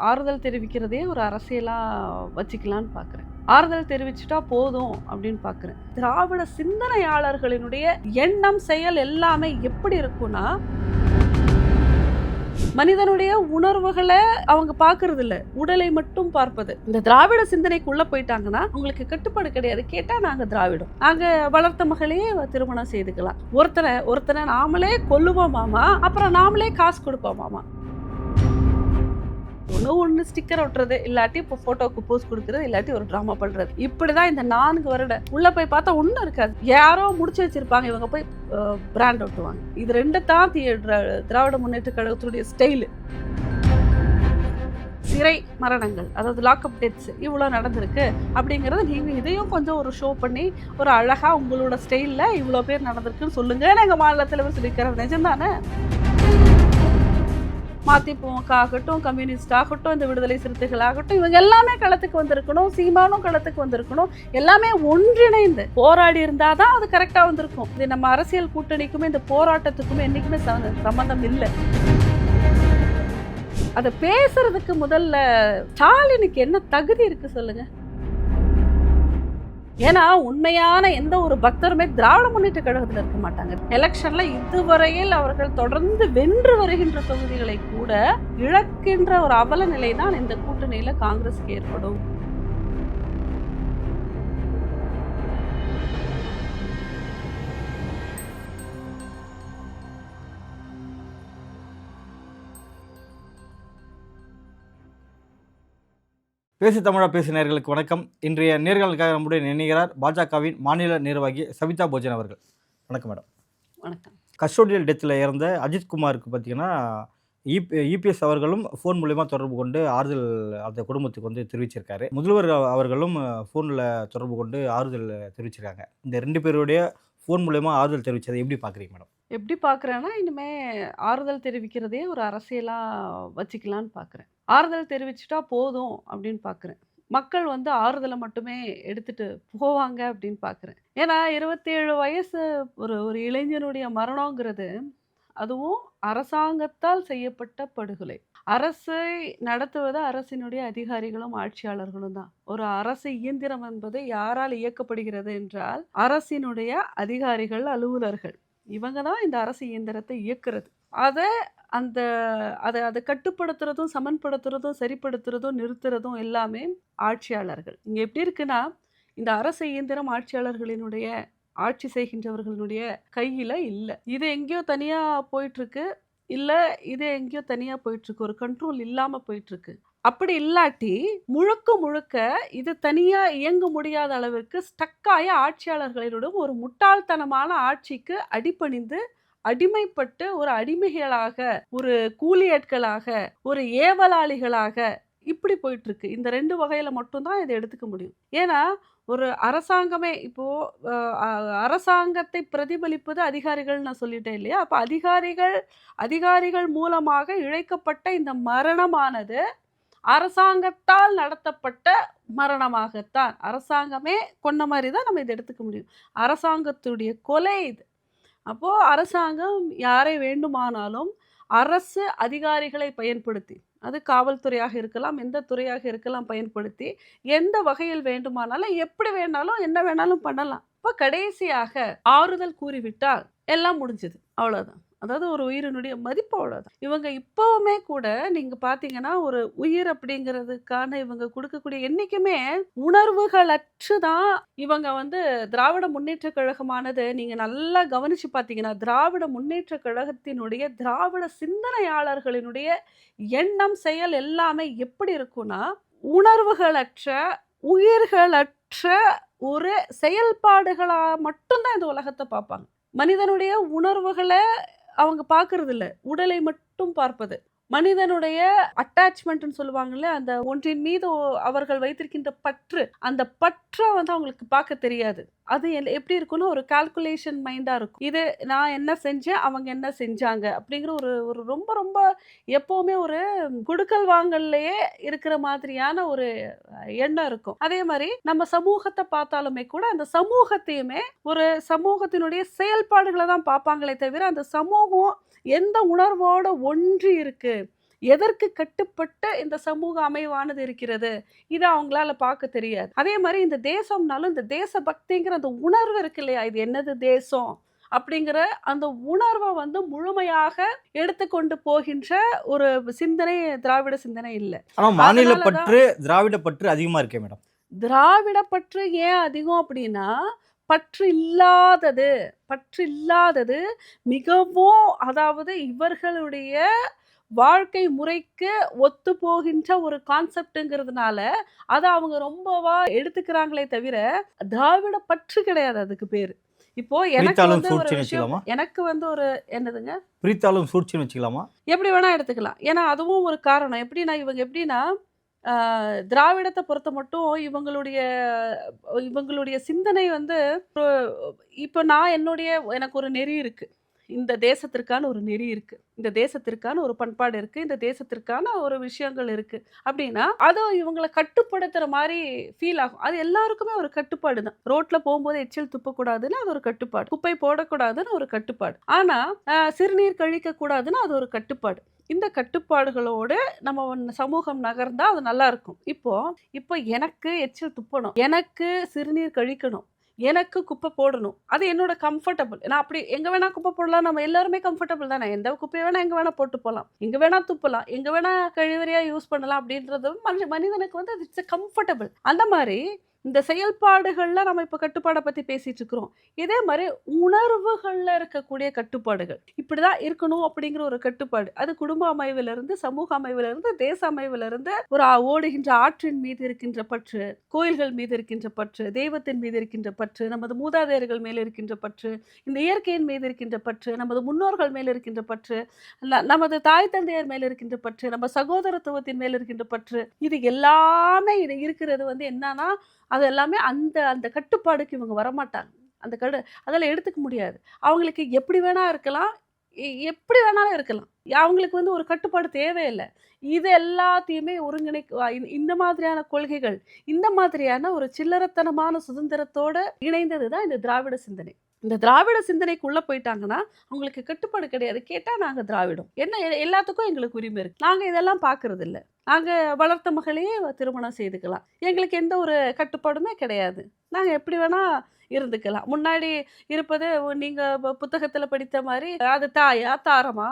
ஆறுதல் தெரிவிக்கிறதே ஒரு அரசியலா வச்சுக்கலான்னு பார்க்குறேன். ஆறுதல் தெரிவிச்சுட்டா போதும் அப்படின்னு பார்க்குறேன். திராவிட சிந்தனையாளர்களினுடைய எண்ணம், செயல் எல்லாமே எப்படி இருக்கும்னா, மனிதனுடைய உணர்வுகள அவங்க பார்க்கறது இல்ல. உடலை மட்டும் பார்ப்பது. இந்த திராவிட சிந்தனைக்குள்ள போயிட்டாங்கன்னா, உங்களுக்கு கட்டுப்பாடு கிடையாது. கேட்டா நாங்க திராவிடம். நாங்க வளர்த்த மகளையே திருமணம் செய்துக்கலாம். ஒருத்தனை நாமளே கொல்லுவோமாமா, அப்புறம் நாமளே காசு கொடுப்போமாமா. ஒண்ணு ஸ்டிக்கர் ஒட்டுறது, இல்லாட்டி இப்போ போட்டோக்கு போஸ் கொடுக்கறது, இல்லாட்டி ஒரு டிராமா பண்றது. இப்படிதான் இந்த 4 வருடம் உள்ள போய் பார்த்தா ஒண்ணும் இருக்காது. யாரோ முடிச்சு வச்சிருப்பாங்க, இவங்க போய் பிராண்ட் ஒட்டுவாங்க. இது 2 தான் திராவிட முன்னேற்ற கழகத்துடைய ஸ்டைலு. சிறை மரணங்கள், அதாவது லாக்அப் டெத்ஸ் இவ்வளோ நடந்திருக்கு அப்படிங்கிறத நீங்கள் இதையும் கொஞ்சம் ஒரு ஷோ பண்ணி ஒரு அழகா உங்களோட ஸ்டைலில் இவ்வளோ பேர் நடந்திருக்குன்னு சொல்லுங்க. எங்கள் மாநில தலைவர் சொல்லியிருக்கிற நிஜம்தானே? மதிமுக ஆகட்டும், கம்யூனிஸ்ட் ஆகட்டும், இந்த விடுதலை சிறுத்தைகள் ஆகட்டும், இவங்க எல்லாமே களத்துக்கு வந்திருக்கணும். சீமானும் களத்துக்கு வந்திருக்கணும். எல்லாமே ஒன்றிணைந்து போராடி இருந்தாதான் அது கரெக்டா வந்திருக்கும். இது நம்ம அரசியல் கூட்டணிக்குமே இந்த போராட்டத்துக்குமே என்னைக்குமே சம்பந்தம் இல்லை. அதை பேசுறதுக்கு முதல்ல ஸ்டாலினுக்கு என்ன தகுதி இருக்கு சொல்லுங்க? ஏன்னா உண்மையான எந்த ஒரு பக்தருமே திராவிட முன்னேற்ற கழகத்தில் இருக்க மாட்டாங்க. எலெக்ஷன்ல இதுவரையில் அவர்கள் தொடர்ந்து வென்று வருகின்ற தொகுதிகளை கூட இழக்கின்ற ஒரு அவல நிலை தான் இந்த கூட்டணியில காங்கிரஸுக்கு ஏற்படும். பேசு தமிழா பேசு நேயர்களுக்கு வணக்கம். இன்றைய நேர்களுக்காக நம்முடைய நினைகிறார் பாஜகவின் மாநில நிர்வாகி சவிதா போஜன் அவர்கள். வணக்கம் மேடம். வணக்கம். கஸ்டோடியல் டெத்தில் இறந்த அஜித்குமாருக்கு பார்த்தீங்கன்னா இபிஎஸ் அவர்களும் ஃபோன் மூலயமா தொடர்பு கொண்டு ஆறுதல் அந்த குடும்பத்துக்கு வந்து தெரிவிச்சிருக்காரு. முதல்வர் அவர்களும் ஃபோனில் தொடர்பு கொண்டு ஆறுதல் தெரிவிச்சிருக்காங்க. இந்த 2 பேருடைய ஃபோன் மூலயமா ஆறுதல் தெரிவித்ததை எப்படி பார்க்குறீங்க மேடம்? எப்படி பார்க்குறேன்னா, இனிமே ஆறுதல் தெரிவிக்கிறதே ஒரு அரசியலா வச்சுக்கலான்னு பார்க்குறேன். ஆறுதல் தெரிவிச்சுட்டா போதும் அப்படின்னு பார்க்குறேன். மக்கள் வந்து ஆறுதலை மட்டுமே எடுத்துட்டு போவாங்க அப்படின்னு பார்க்குறேன். ஏன்னா 27 வயசு ஒரு ஒரு இளைஞனுடைய மரணங்கிறது, அதுவும் அரசாங்கத்தால் செய்யப்பட்ட படுகொலை. அரசை நடத்துவது அரசினுடைய அதிகாரிகளும் ஆட்சியாளர்களும் தான். ஒரு அரசு இயந்திரம் என்பது யாரால் இயக்கப்படுகிறது என்றால், அரசினுடைய அதிகாரிகள், அலுவலர்கள். இவங்க தான் இந்த அரசு இயந்திரத்தை இயக்குறது. அதை அந்த அதை அதை கட்டுப்படுத்துறதும், சமன்படுத்துறதும், சரிப்படுத்துறதும், நிறுத்துறதும் எல்லாமே ஆட்சியாளர்கள். இங்க எப்படி இருக்குன்னா, இந்த அரசு இயந்திரம் ஆட்சியாளர்களினுடைய ஆட்சி செய்கின்றவர்களுடைய கையில இல்ல. இது எங்கேயோ தனியா போயிட்டுருக்கு. இல்ல இது எங்கேயோ தனியா போயிட்டுருக்கு. ஒரு கண்ட்ரோல் இல்லாம போயிட்டுருக்கு. அப்படி இல்லாட்டி முழுக்க முழுக்க இது தனியா இயங்க முடியாத அளவிற்கு ஸ்டக்காய ஆட்சியாளர்களிடம் ஒரு முட்டாள்தனமான ஆட்சிக்கு அடிபணிந்து அடிமைப்பட்டு ஒரு அடிமைகளாக, ஒரு கூலியாட்களாக, ஒரு ஏவலாளிகளாக இப்படி போயிட்டு இருக்கு. இந்த 2 வகையில மட்டும்தான் இதை எடுத்துக்க முடியும். ஏன்னா ஒரு அரசாங்கமே இப்போ அரசாங்கத்தை பிரதிபலிப்பது அதிகாரிகள் நான் சொல்லிட்டேன் இல்லையா? அப்ப அதிகாரிகள் மூலமாக இழைக்கப்பட்ட இந்த மரணமானது அரசாங்கத்தால் நடத்தப்பட்ட மரணமாகத்தான், அரசாங்கமே கொன்ன மாதிரி தான் நம்ம இதை எடுத்துக்க முடியும். அரசாங்கத்துடைய கொலை இது. அப்போ அரசாங்கம் யாரை வேண்டுமானாலும் அரசு அதிகாரிகளை பயன்படுத்தி, அது காவல்துறையாக இருக்கலாம், எந்த துறையாக இருக்கலாம், பயன்படுத்தி எந்த வகையில் வேண்டுமானாலும் எப்படி வேணாலும் என்ன வேணாலும் பண்ணலாம். இப்போ கடைசியாக ஆறுதல் கூறிவிட்டால் எல்லாம் முடிஞ்சது, அவ்வளோதான். அதாவது ஒரு உயிரினுடைய மதிப்பு அவ்வளோதான். இவங்க இப்போவுமே கூட நீங்க பார்த்தீங்கன்னா, ஒரு உயிர் அப்படிங்கிறதுக்கான இவங்க கொடுக்கக்கூடிய என்னைக்குமே உணர்வுகளற்று தான் இவங்க வந்து திராவிட முன்னேற்ற கழகமானது. நீங்க நல்லா கவனிச்சு பார்த்தீங்கன்னா, திராவிட முன்னேற்ற கழகத்தினுடைய திராவிட சிந்தனையாளர்களினுடைய எண்ணம், செயல் எல்லாமே எப்படி இருக்கும்னா, உணர்வுகளற்ற, உயிர்களற்ற ஒரு செயல்பாடுகளா மட்டும்தான் இந்த உலகத்தை பார்ப்பாங்க. மனிதனுடைய உணர்வுகளை அவங்க பார்க்கறது இல்ல. உடலை மட்டும் பார்ப்பது. மனிதனுடைய அட்டாச்மெண்ட்ன்னு சொல்லுவாங்கல்ல, அந்த ஒன்றின் மீது அவர்கள் வைத்திருக்கின்ற பற்று, அந்த பற்ற வந்து அவங்களுக்கு பார்க்க தெரியாது. அது எப்படி இருக்கும்னா, ஒரு கால்குலேஷன் மைண்டா இருக்கும். இது நான் என்ன செஞ்சேன், அவங்க என்ன செஞ்சாங்க அப்படிங்கிற ஒரு ஒரு ரொம்ப ரொம்ப எப்பவுமே ஒரு குடுக்கல் வாங்கல்லையே இருக்கிற மாதிரியான ஒரு எண்ணம் இருக்கும். அதே மாதிரி நம்ம சமூகத்தை பார்த்தாலுமே கூட அந்த சமூகத்தையுமே ஒரு சமூகத்தினுடைய செயல்பாடுகளை தான் பார்ப்பாங்களே தவிர, அந்த சமூகம் எந்த உணர்வோட ஒன்றி இருக்கு, எதற்கு கட்டுப்பட்ட இந்த சமூக அமைவானது இருக்கிறது, இதை அவங்களால பார்க்க தெரியாது. அதே மாதிரி இந்த தேசம்னாலும் இந்த தேசபக்திங்கிற அந்த உணர்வு இருக்கு இல்லையா, இது என்னது தேசம் அப்படிங்கிற அந்த உணர்வை வந்து முழுமையாக எடுத்துக்கொண்டு போகின்ற ஒரு சிந்தனை திராவிட சிந்தனை இல்லை. ஆனா மாநில அதனால தான் பற்று, திராவிட பற்று அதிகமா இருக்கே மேடம். திராவிட பற்று ஏன் அதிகம் அப்படின்னா, பற்று இல்லாதது பற்று இல்லாதது மிகவும், அதாவது இவர்களுடைய வாழ்க்கை முறைக்கு ஒத்து போகின்ற ஒரு கான்செப்ட்ங்கிறதுனால அதை அவங்க ரொம்பவா எடுத்துக்கிறாங்களே தவிர திராவிட பற்று கிடையாது அதுக்கு பேரு. இப்போ எனக்கு பிரித்தாளும் வந்து ஒரு சூழ்ச்சின்னு விஷயம், வச்சுக்கலாமா? எனக்கு வந்து ஒரு என்னதுங்க, பிரித்தாளும் சூழ்ச்சின்னு வச்சுக்கலாமா? எப்படி வேணா எடுத்துக்கலாம். ஏன்னா அதுவும் ஒரு காரணம். எப்படின்னா இவங்க எப்படின்னா திராவிடத்தை பொறுத்த மட்டும் இவங்களுடைய இவங்களுடைய சிந்தனை வந்து இப்போ நான் எனக்கு ஒரு நெறி இருக்கு. இந்த தேசத்திற்கான ஒரு நெறி இருக்கு. இந்த தேசத்திற்கான ஒரு பண்பாடு இருக்கு. இந்த தேசத்திற்கான ஒரு விஷயங்கள் இருக்கு. அப்படின்னா, அது இவங்கள கட்டுப்படுத்துற மாரி ஃபீல் ஆகும். அது எல்லாருக்குமே ஒரு கட்டுப்பாடு தான். ரோட்ல போம்போது எச்சில் துப்பக்கூடாதுன்னு அது ஒரு கட்டுப்பாடு. குப்பை போடக்கூடாதுன்னு ஒரு கட்டுப்பாடு. ஆனா, சிறுநீர் கழிக்கக்கூடாதுன்னு அது ஒரு கட்டுப்பாடு. இந்த கட்டுப்பாடுகளோடு நம்ம சமூகம் நகர்ந்தா அது நல்லா இருக்கும். இப்போ எனக்கு எச்சில் துப்பணும். எனக்கு சிறுநீர் கழிக்கணும். எனக்கு குப்பை போடணும். அது என்னோட கம்ஃபர்டபுள். நான் அப்படி எங்க வேணா குப்பை போடலாம். நம்ம எல்லாருமே கம்ஃபர்டபுள் தானே. எந்த குப்பைய வேணா எங்க வேணா போட்டு போலாம். எங்க வேணா துப்பலாம். எங்க வேணா கழிவறையா யூஸ் பண்ணலாம் அப்படின்றது மனிதனுக்கு வந்து அது இட்ஸ் கம்ஃபர்டபுள். அந்த மாரி இந்த செயல்பாடுகள்ல நம்ம இப்ப கட்டுப்பாட பத்தி பேசிட்டு இருக்கிறோம். இதே மாரி உணர்வுகள்ல இருக்கக்கூடிய கட்டுப்பாடுகள். இப்படிதான் இருக்கணும் அப்படிங்கிற ஒரு கட்டுப்பாடு. அது குடும்ப அமைவிலிருந்து, சமூக அமைவிலிருந்து, தேச அமைவிலிருந்து ஒரு ஓடுகின்ற ஆற்றின் மீது இருக்கின்ற பற்று, கோயில்கள் மீது இருக்கின்ற பற்று, தெய்வத்தின் மீது இருக்கின்ற பற்று, நமது மூதாதையர்கள் மேல் இருக்கின்ற பற்று, இந்த இயற்கையின் மீது இருக்கின்ற பற்று, நமது முன்னோர்கள் மேல் இருக்கின்ற பற்று, நமது தாய் தந்தையர் மேல் இருக்கின்ற பற்று, நம்ம சகோதரத்துவத்தின் மேல் இருக்கின்ற பற்று, இது எல்லாமே இது இருக்கிறது வந்து என்னன்னா, அது எல்லாமே அந்த அந்த கட்டுப்பாடுக்கு இவங்க வரமாட்டாங்க. அந்த அதெல்லாம் எடுத்துக்க முடியாது. அவங்களுக்கு எப்படி வேணா இருக்கலாம். எப்படி வேணாலும் இருக்கலாம். அவங்களுக்கு வந்து ஒரு கட்டுப்பாடு தேவையில்ல. இது எல்லாத்தையுமே இந்த மாதிரியான கொள்கைகள், இந்த மாதிரியான ஒரு சில்லறத்தனமான சுதந்திரத்தோட இணைந்தது தான் இந்த திராவிட சிந்தனை. இந்த திராவிட சிந்தனைக்குள்ள போயிட்டாங்கன்னா, அவங்களுக்கு கட்டுப்பாடு கிடையாது. கேட்டா நாங்க திராவிடம். என்ன எல்லாத்துக்கும் எங்களுக்கு உரிமை இருக்கு. நாங்க இதெல்லாம் பார்க்கறது இல்ல. நாங்க வளர்த்த மகளையே திருமணம் செய்துக்கலாம். எங்களுக்கு எந்த ஒரு கட்டுப்பாடுமே கிடையாது. நாங்க எப்படி வேணா இருந்துக்கலாம். முன்னாடி இருப்பது நீங்க புத்தகத்துல படித்த மாரி, அது தாயா, தாரமா,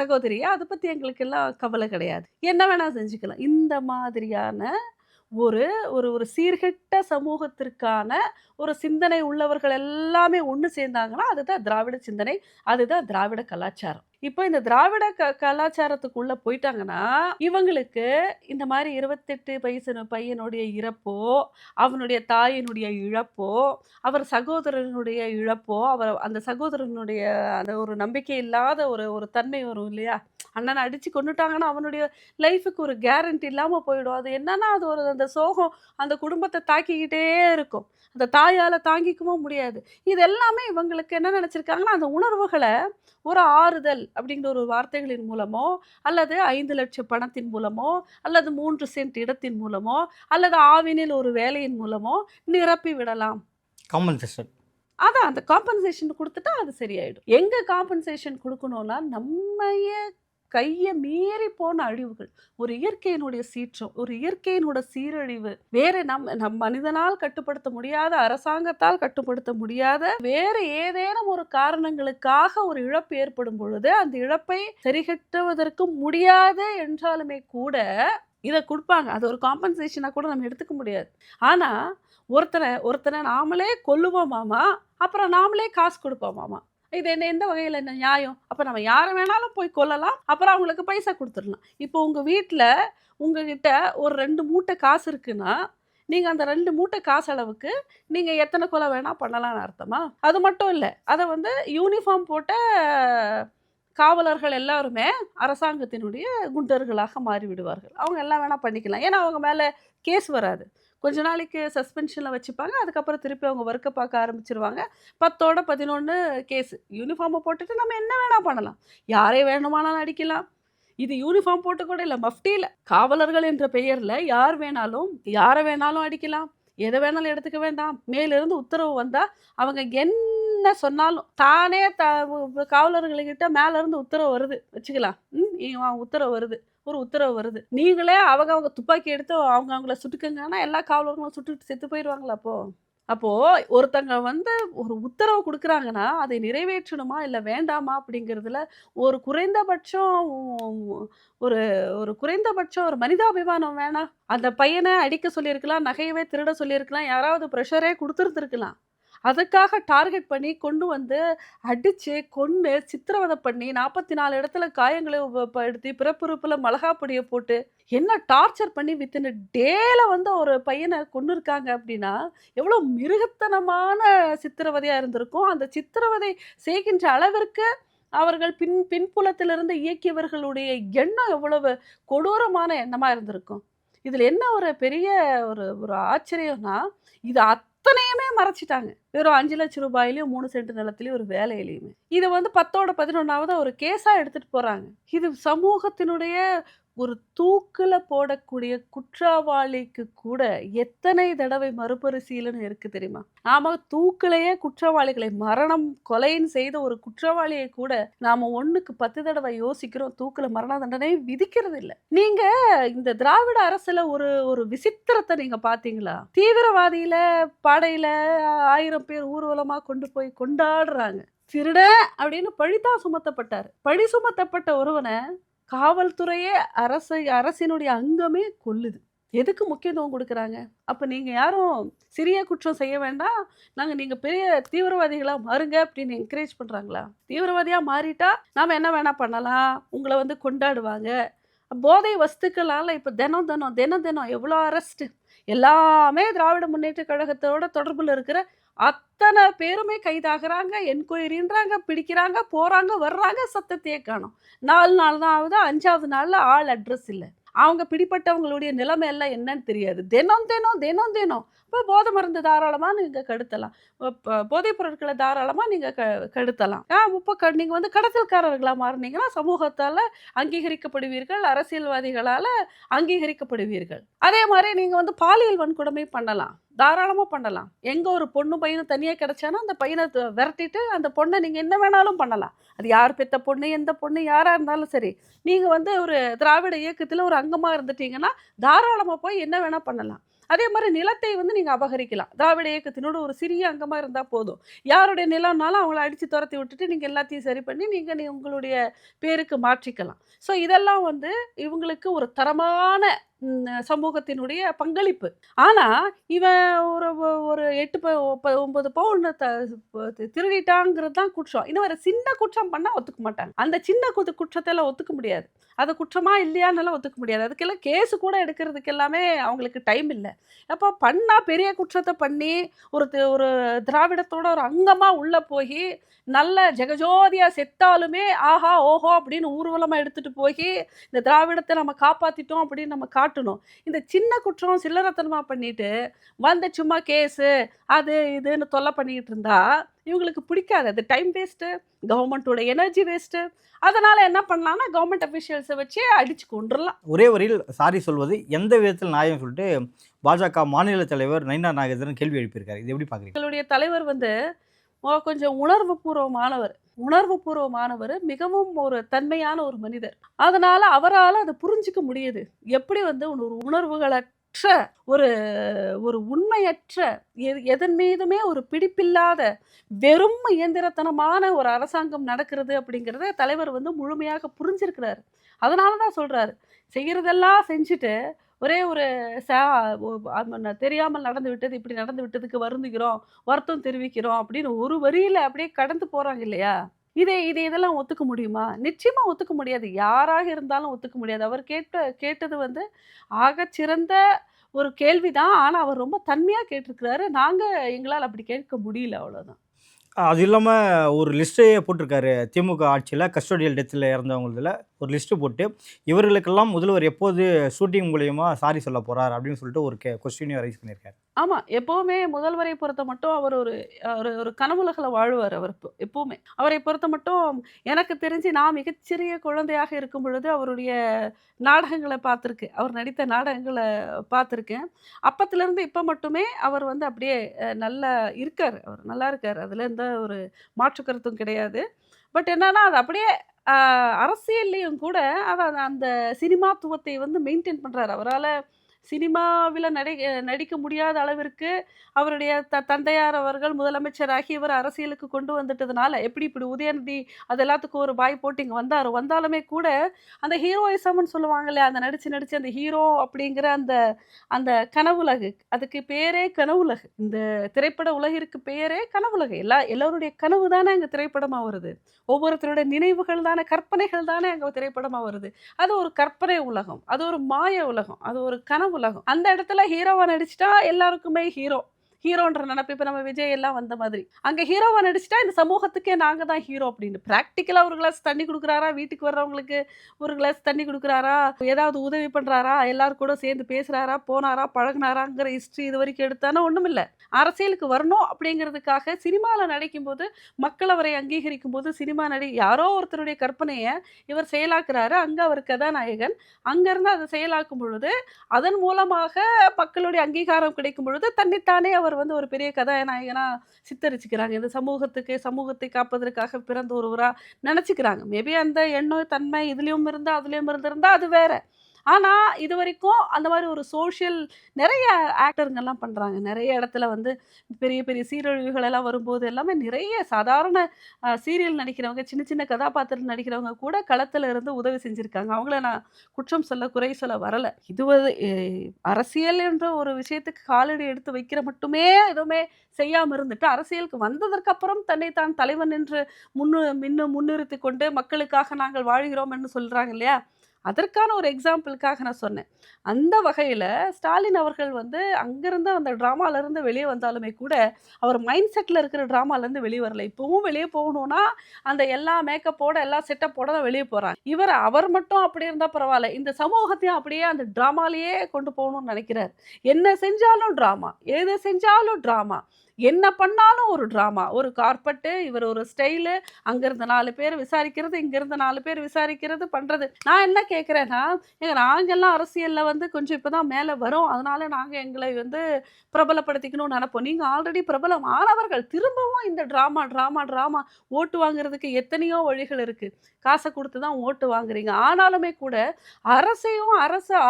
சகோதரியா, அத பத்தி எங்களுக்கெல்லாம் கவலை கிடையாது. என்ன வேணா செஞ்சுக்கலாம். இந்த மாதிரியான ஒரு ஒரு ஒரு சீர்கெட்ட சமூகத்திற்கான ஒரு சிந்தனை உள்ளவர்கள் எல்லாமே ஒன்று சேர்ந்தாங்கன்னா அதுதான் திராவிட சிந்தனை, அதுதான் திராவிட கலாச்சாரம். இப்போ இந்த திராவிட கலாச்சாரத்துக்குள்ள போயிட்டாங்கன்னா இவங்களுக்கு இந்த மாதிரி 28 வயசு பையனுடைய இறப்போ, அவனுடைய தாயினுடைய இழப்போ, அவர் சகோதரனுடைய இழப்போ, அந்த சகோதரனுடைய அந்த ஒரு நம்பிக்கை இல்லாத ஒரு ஒரு தன்மை வரும் இல்லையா, அண்ணனை அடிச்சு கொண்டுட்டாங்கன்னா அவனுடைய லைஃபுக்கு ஒரு கேரண்டி இல்லாமல் போயிடும். அது என்னன்னா அது ஒரு அந்த சோகம் அந்த குடும்பத்தை தாக்கிக்கிட்டே இருக்கும். அந்த தாயால் தாங்கிக்கவும் முடியாது. இது எல்லாமே இவங்களுக்கு என்ன நினச்சிருக்காங்கன்னா, அந்த உணர்வுகளை ஒரு ஆறுதல் அப்படிங்கிற ஒரு வார்த்தைகளின் மூலமோ, அல்லது 5,00,000 பணத்தின் மூலமோ, அல்லது 3 சென்ட் இடத்தின் மூலமோ, அல்லது ஆவினில் ஒரு வேலையின் மூலமோ நிரப்பி விடலாம். காம்பன்சேஷன். அதான் அந்த காம்பன்சேஷன் கொடுத்துட்டா அது சரியாயிடும். எங்க காம்பன்சேஷன் கொடுக்கணும்னா, நம்மைய கைய மீறி போன அழிவுகள், ஒரு இயற்கையினுடைய சீற்றம், ஒரு இயற்கையினோட சீரழிவு, வேற நம் மனிதனால் கட்டுப்படுத்த முடியாத, அரசாங்கத்தால் கட்டுப்படுத்த முடியாத வேற ஏதேனும் ஒரு காரணங்களுக்காக ஒரு இழப்பு ஏற்படும் பொழுது அந்த இழப்பை சரிகட்டுவதற்கு முடியாது என்றாலுமே கூட இதை கொடுப்பாங்க. அது ஒரு காம்பன்சேஷனா கூட நம்ம எடுத்துக்க முடியாது. ஆனா ஒருத்தனை நாமளே கொல்லுவோமாமா, அப்புறம் நாமளே காசு கொடுப்போமாமா. இது எந்த வகையில் என்ன நியாயம்? அப்போ நம்ம யாரை வேணாலும் போய் கொல்லலாம், அப்புறம் அவங்களுக்கு பைசா கொடுத்துடலாம். இப்போ உங்கள் வீட்டில் உங்ககிட்ட ஒரு 2 மூட்டை காசு இருக்குன்னா, நீங்கள் அந்த 2 மூட்டை காசு அளவுக்கு நீங்கள் எத்தனை கொலை வேணால் பண்ணலாம்னு அர்த்தமா? அது மட்டும் இல்லை, அதை வந்து யூனிஃபார்ம் போட்ட காவலர்கள் எல்லாருமே அரசாங்கத்தினுடைய குண்டர்களாக மாறிவிடுவார்கள். அவங்க எல்லாம் வேணால் பண்ணிக்கலாம். ஏன்னா அவங்க மேலே கேஸ் வராது. கொஞ்ச நாளைக்கு சஸ்பென்ஷனில் வச்சுப்பாங்க. அதுக்கப்புறம் திருப்பி அவங்க ஒர்க்கை பார்க்க ஆரம்பிச்சிருவாங்க. 10ஓட 11 கேஸு. யூனிஃபார்மை போட்டுட்டு நம்ம என்ன வேணால் பண்ணலாம். யாரை வேணுமானாலும் அடிக்கலாம். இது யூனிஃபார்ம் போட்டு கூட இல்லை, மஃப்டியில் காவலர்கள் என்ற பெயரில் யார் வேணாலும் யாரை வேணாலும் அடிக்கலாம். எதை வேணாலும் எடுத்துக்க வேண்டாம். மேலிருந்து உத்தரவு வந்தால் அவங்க என்ன என்ன சொன்னாலும் தானே காவலர்கள்கிட்ட மேல இருந்து உத்தரவு வருது வச்சுக்கலாம். உத்தரவு வருது. ஒரு உத்தரவு வருது. நீங்களே அவங்க துப்பாக்கி எடுத்து அவங்கள சுட்டுக்கங்கன்னா எல்லா காவலர்களும் சுட்டுட்டு செத்து போயிருவாங்களா அப்போ? அப்போ ஒருத்தங்க வந்து ஒரு உத்தரவு குடுக்குறாங்கன்னா, அதை நிறைவேற்றணுமா? இல்ல வேண்டாமா? அப்படிங்கிறதுல ஒரு குறைந்தபட்சம் ஒரு ஒரு குறைந்தபட்சம் ஒரு மனிதாபிமானம் வேணாம்? அந்த பையன அடிக்க சொல்லியிருக்கலாம், நகையவே திருட சொல்லியிருக்கலாம், யாராவது ப்ரெஷரே குடுத்துருந்துருக்கலாம். அதுக்காக டார்கெட் பண்ணி கொண்டு வந்து அடிச்சு, கொன்னு, சித்திரவதை பண்ணி 44 இடத்துல காயங்களை படுத்தி, பிறப்புறுப்புல மிளகாய் பொடிய போட்டு, என்ன டார்ச்சர் பண்ணி வித்தின் அ டேல வந்து ஒரு பையன கொன்னுருக்காங்க அப்படின்னா, எவ்வளோ மிருகத்தனமான சித்திரவதையா இருந்திருக்கும். அந்த சித்திரவதை செய்கின்ற அளவிற்கு அவர்கள் பின்புலத்திலிருந்து இயக்கியவர்களுடைய எண்ணம் எவ்வளவு கொடூரமான எண்ணமா இருந்திருக்கும். இதுல என்ன ஒரு பெரிய ஒரு ஒரு ஆச்சரியம்னா, இது அத்தனையுமே மறைச்சிட்டாங்க. வெறும் 5,00,000 ரூபாயிலயும் 3 சென்ட் நிலத்திலயும் ஒரு வேலையிலயுமே. இத வந்து 10ஓட 11ஆவதா ஒரு கேஸா எடுத்துட்டு போறாங்க. இது சமூகத்தினுடைய ஒரு தூக்குல போடக்கூடிய குற்றவாளிக்கு கூட எத்தனை தடவை மறுபரிசீலனை இருக்கு தெரியுமா? நாம தூக்குலயே குற்றவாளிகளை கொலைன்னு செய்த ஒரு குற்றவாளியை கூட நாம 1க்கு 10 தடவை யோசிக்கிறோம். தூக்குல மரண தண்டனை விதிக்கிறது இல்ல. நீங்க இந்த திராவிட அரசுல ஒரு ஒரு விசித்திரத்த நீங்க பார்த்தீங்களா? தீவிரவாதியில பாடையில 1000 பேர் ஊர்வலமா கொண்டு போய் கொண்டாடுறாங்க. திருடன் அப்படின்னு பழிதான் சுமத்தப்பட்டாரு. பழி சுமத்தப்பட்ட ஒருவன காவல்துறையே அரசினுடைய அங்கமே கொல்லுது. எதுக்கு முக்கியத்துவம் குடுக்குறாங்க? அப்ப நீங்க யாரும் சிறிய குற்றம் செய்ய வேண்டாம். நீங்க பெரிய தீவிரவாதிகளா மாறுங்க அப்படின்னு என்கரேஜ் பண்றாங்களா? தீவிரவாதியா மாறிட்டா நாம என்ன வேணா பண்ணலாம். உங்கள வந்து கொண்டாடுவாங்க. போதை வஸ்துக்களால இப்ப தினம் எவ்வளோ அரெஸ்ட். எல்லாமே திராவிட முன்னேற்றக் கழகத்தோட தொடர்புல இருக்கிற அத்தன பேருமே கைதாகுறாங்க, என்கொயரின்றாங்க, பிடிக்கிறாங்க, போறாங்க, வர்றாங்க, சத்தத்தையே காணோம். 4 நாள் தான் ஆகுது. 5வது நாள்ல ஆள் அட்ரஸ் இல்ல. அவங்க பிடிப்பட்டவங்களுடைய நிலைமை எல்லாம் என்னன்னு தெரியாது. தினம். இப்ப போதை மருந்து தாராளமா நீங்க கடத்தலாம். போதைப் பொருட்கள தாராளமா நீங்க கடத்தலாம். நீங்க வந்து கடத்தல்காரர்களா மாறுனீங்கன்னா, சமூகத்தால அங்கீகரிக்கப்படுவீர்கள். அரசியல்வாதிகளால அங்கீகரிக்கப்படுவீர்கள். அதே மாரி நீங்க வந்து பாலியல் வன்கொடுமை பண்ணலாம். தாராளமா பண்ணலாம். எங்க ஒரு பொண்ணும் பையனும் தனியா கிடைச்சானா, அந்த பையன விரட்டிட்டு அந்த பொண்ண நீங்க என்ன வேணாலும் பண்ணலாம். அது யார் பெத்த பொண்ணு, எந்த பொண்ணு, யாரா இருந்தாலும் சரி. நீங்க வந்து ஒரு திராவிட இயக்கத்துல ஒரு அங்கமா இருந்துட்டீங்கன்னா, தாராளமா போய் என்ன வேணா பண்ணலாம். அதே மாரி நிலத்தை வந்து நீங்க அபகரிக்கலாம். திராவிட இயக்கத்தினோட ஒரு சிறிய அங்கமா இருந்தா போதும். யாருடைய நிலம்னாலும் அவங்கள அடிச்சு துரத்தி விட்டுட்டு, நீங்க எல்லாத்தையும் சரி பண்ணி, நீங்க உங்களுடைய பேருக்கு மாற்றிக்கலாம். ஸோ இதெல்லாம் வந்து இவங்களுக்கு ஒரு தரமான சமூகத்தினுடைய பங்களிப்பு. ஆனா, இவன் ஒரு 8 9 பவுன் திருடிட்டாங்கிறது தான் குற்றம். இன்னும் ஒரு சின்ன குற்றம் பண்ணா ஒத்துக்க மாட்டாங்க. அந்த சின்ன குற்றத்தெல்லாம் ஒத்துக்க முடியாது. அது குற்றமா இல்லையான்னெல்லாம் ஒத்துக்க முடியாது. அதுக்கெல்லாம் கேஸ் கூட எடுக்கிறதுக்கு எல்லாமே அவங்களுக்கு டைம் இல்ல. அப்போ பண்ணா பெரிய குற்றத்த பண்ணி, ஒரு திராவிடத்தோட ஒரு அங்கமா உள்ள போயி, நல்ல ஜெகஜோதியா செத்தாலுமே, ஆஹா! ஓஹோ! அப்படின்னு ஊர்வலமா எடுத்துட்டு போயி, இந்த திராவிடத்த நம்ம காப்பாத்திட்டோம் அப்படின்னு நம்ம காட்டணும். இந்த சின்ன குற்றம் சில்லறத்தனமா பண்ணிட்டு, வந்து சும்மா கேஸு, அது இதுன்னு தொல்ல பண்ணிக்கிட்டு இருந்தா, இவங்களுக்கு பிடிக்காது. அது டைம் வேஸ்ட்டு, கவர்மெண்ட்டோட எனர்ஜி வேஸ்ட்டு. அதனால என்ன பண்ணலாம்னா, கவர்மெண்ட் அஃபிஷியல்ஸ வச்சே அடிச்சு கொன்றுலாம். ஒரே வரியில் சாரி சொல்வது எந்த விதத்தில் நியாயம் சொல்லிட்டு பாஜக மாநில தலைவர் நயினா நாகேந்திரன் கேள்வி எழுப்பியிருக்காரு. இது எப்படி பார்க்குறீங்க? எங்களுடைய தலைவர் வந்து கொஞ்சம் உணர்வுபூர்வமானவர், மிகவும் ஒரு தன்மையான ஒரு மனிதர். அதனால அவரால அத புரிஞ்சுக்க முடியுது. எப்படி வந்து ஒரு உணர்வுகளற்ற, ஒரு ஒரு உண்மையற்ற, எதன் மீதுமே ஒரு பிடிப்பில்லாத, வெறும் இயந்திரத்தனமான ஒரு அரசாங்கம் நடக்கிறது அப்படிங்கிறத தலைவர் வந்து முழுமையாக புரிஞ்சிருக்கிறாரு. அதனால தான் சொல்றாரு. செய்யறதெல்லாம் செஞ்சுட்டு, ஒரே ஒரு சா ஒ தெரியாமல் நடந்து விட்டது, இப்படி நடந்து விட்டதுக்கு வருந்துகிறோம், வருத்தம் தெரிவிக்கிறோம் அப்படின்னு ஒரு வரியில அப்படியே கடந்து போறாங்க இல்லையா? இதெல்லாம் ஒத்துக்க முடியுமா? நிச்சயமா ஒத்துக்க முடியாது. யாராக இருந்தாலும் ஒத்துக்க முடியாது. அவர் கேட்டது வந்து ஆகச்சிறந்த ஒரு கேள்விதான். ஆனா, அவர் ரொம்ப தன்மையா கேட்டிருக்கிறாரு. எங்களால அப்படி கேட்க முடியல அவ்வளோதான். அது இல்லாம ஒரு லிஸ்ட்டே போட்டிருக்காரு. திமுக ஆட்சியில கஸ்டோடியல் டெத்ல இறந்தவங்கள்துல ஒரு லிஸ்ட்டு போட்டு இவர்களுக்கெல்லாம் முதல்வர் எப்போது ஷூட்டிங் மூலியமா சாரி சொல்ல போறார் அப்படின்னு சொல்லிட்டு ஒரு கொஸ்டினையும் ரைஸ் பண்ணியிருக்காரு. ஆமா. எப்பவுமே முதல்வரை பொறுத்த மட்டும் அவர் ஒரு ஒரு ஒரு கனவுலகில வாழுவாரு அவர் எப்பவுமே. அவரை பொறுத்த மட்டும் எனக்கு தெரிஞ்சு நான் மிகச்சிறிய குழந்தையாக இருக்கும் பொழுது அவருடைய நாடகங்கள பார்த்துருக்கு. அவர் நடித்த நாடகங்கள பார்த்துருக்கேன். அப்பத்திலருந்து இப்ப மட்டுமே அவர் வந்து அப்படியே நல்லா இருக்காரு. அவர் நல்லா இருக்காரு. அதுல எந்த ஒரு மாற்று கருத்தும் கிடையாது. பட் என்னன்னா, அது அப்படியே அ அரசியல்லயும் கூட அந்த சினிமாத்துவத்தை வந்து மெயின்டெயின் பண்றாரு. அவரால சினிமாவில நடிக்க முடியாத அளவிற்கு அவருடைய தந்தையார் அவர்கள் முதலமைச்சராகி இவர் அரசியலுக்கு கொண்டு வந்துட்டதுனால, எப்படி இப்படி உதயநிதி அது எல்லாத்துக்கும் ஒரு பாய் போட்டு இங்க வந்தாரு. வந்தாலுமே கூட அந்த ஹீரோயிசம்ன்னு சொல்லுவாங்க இல்லையா? அந்த நடிச்சு நடிச்சு அந்த ஹீரோ அப்படிங்கிற அந்த அந்த கனவுலகு. அதுக்கு பேரே கனவுலகு. இந்த திரைப்பட உலகிற்கு பெயரே கனவுலகு. எல்லோருடைய கனவு தானே அங்க திரைப்படமா வருது. ஒவ்வொருத்தருடைய நினைவுகள் தானே, கற்பனைகள் தானே அங்க திரைப்படமா வருது. அது ஒரு கற்பனை உலகம். அது ஒரு மாய உலகம். அது ஒரு கனவுலகம். அந்த இடத்துல ஹீரோவா நடிச்சுட்டா எல்லாருக்குமே ஹீரோ. ஹீரோன்ற நெனப்பு. இப்ப நம்ம விஜய் எல்லாம் வந்த மாதிரி. அங்க ஹீரோவா நடிச்சுட்டா இந்த சமூகத்துக்கே நாங்க தான் ஹீரோ அப்படின்னு. பிராக்டிகலா ஒரு கிளாஸ் தண்ணி குடுக்குறாரா? வீட்டுக்கு வர்றவங்களுக்கு ஒரு கிளாஸ் தண்ணி குடுக்குறாரா? ஏதாவது உதவி பண்றாரா? எல்லார் கூட சேர்ந்து பேசுறாரா? போனாரா? பழகுனாராங்கிற ஹிஸ்டரி இதுவரைக்கும் எடுத்தானா ஒண்ணுமில்ல. அரசியலுக்கு வரணும் அப்படிங்கிறதுக்காக சினிமால நடிக்கும்போது, மக்கள் அவரை அங்கீகரிக்கும்போது, சினிமா யாரோ ஒருத்தருடைய கற்பனைய இவர் செயலாக்குறாரு. அங்க அவர் கதாநாயகன். அங்கருந்து அத செயலாக்கும் பொழுது, அதன் மூலமாக மக்களுடைய அங்கீகாரம் கிடைக்கும் பொழுது, தன்னைத்தானே அவர் வந்து ஒரு பெரிய கதாநாயகனா சித்தரிச்சுக்கிறாங்க. இந்த சமூகத்தை காப்பதற்காக பிறந்த ஒருவரா நெனச்சுக்கிறாங்க. மேபி அந்த எண்ணம், தன்மை இதுலயும் இருந்தா, அதுலயும் இருந்திருந்தா அது வேற. ஆனா, இதுவரைக்கும் அந்த மாரி ஒரு சோஷியல் நெறைய ஆக்டருங்கலாம் பண்றாங்க. நெறைய இடத்துல வந்து பெரிய பெரிய சீரழிவுகள் எல்லாம் வரும்போது எல்லாமே நிறைய சாதாரண சீரியல் நடிக்கிறவங்க, சின்ன சின்ன கதாபாத்திரம் நடிக்கிறவங்க கூட களத்துல இருந்து உதவி செஞ்சிருக்காங்க. அவங்கள நான் குற்றம் சொல்ல, குறை சொல்ல வரல. இது வந்து அரசியல் என்ற ஒரு விஷயத்துக்கு காலடி எடுத்து வைக்கிற மட்டுமே எதுவுமே செய்யாம இருந்துட்டு, அரசியலுக்கு வந்ததற்கு அப்புறம் தன்னை தான் தலைவன் என்று முன்னிறுத்திக் கொண்டு மக்களுக்காக நாங்கள் வாழ்கிறோம் என்று சொல்றாங்க இல்லையா? அதற்கான ஒரு எக்ஸாம்பிளுக்காக நான் சொன்னேன். அந்த வகையில ஸ்டாலின் அவர்கள் வந்து அங்கிருந்து அந்த ட்ராமாலருந்து வெளிய வந்தாலுமே கூட, அவர் மைண்ட் செட்ல இருக்கிற ட்ராமாலருந்து வெளிய வரல. இப்பவும் வெளிய போகணும்னா, அந்த எல்லா மேக்கப்போட, எல்லா செட்டப்போட தான் வெளிய போறாங்க. அவர் மட்டும் அப்படி இருந்தா பரவால்ல. இந்த சமூகத்தையும் அப்படியே அந்த ட்ராமாலயே கொண்டு போகணும்னு நெனைக்கிறாரு. என்ன செஞ்சாலும் ட்ராமா, எது செஞ்சாலும் ட்ராமா. என்ன பண்ணாலும் ஒரு ட்ராமா. ஒரு கார்பெட்டு, இவர் ஒரு ஸ்டைலு, அங்கிருந்து 4 பேர் விசாரிக்கிறது, இங்கிருந்து 4 பேர் விசாரிக்கிறது, பண்றது. நான் என்ன கேட்கிறேன்னா, ஏங்க நாங்கலாம் அரசியல்ல வந்து கொஞ்சம் இப்ப தான் மேல வரோம். அதனால நாங்க எங்களை வந்து பிரபலப்படுத்திக்கணும்னு நெனைப்போம். நீங்க ஆல்ரெடி பிரபலமானவர்கள். திரும்பவும் இந்த ட்ராமா, ட்ராமா, ட்ராமா ஓட்டு வாங்குறதுக்கு எத்தனையோ வழிகள் இருக்கு. காச குடுத்து தான் ஓட்டு வாங்குறீங்க. ஆனாலுமே கூட அரசு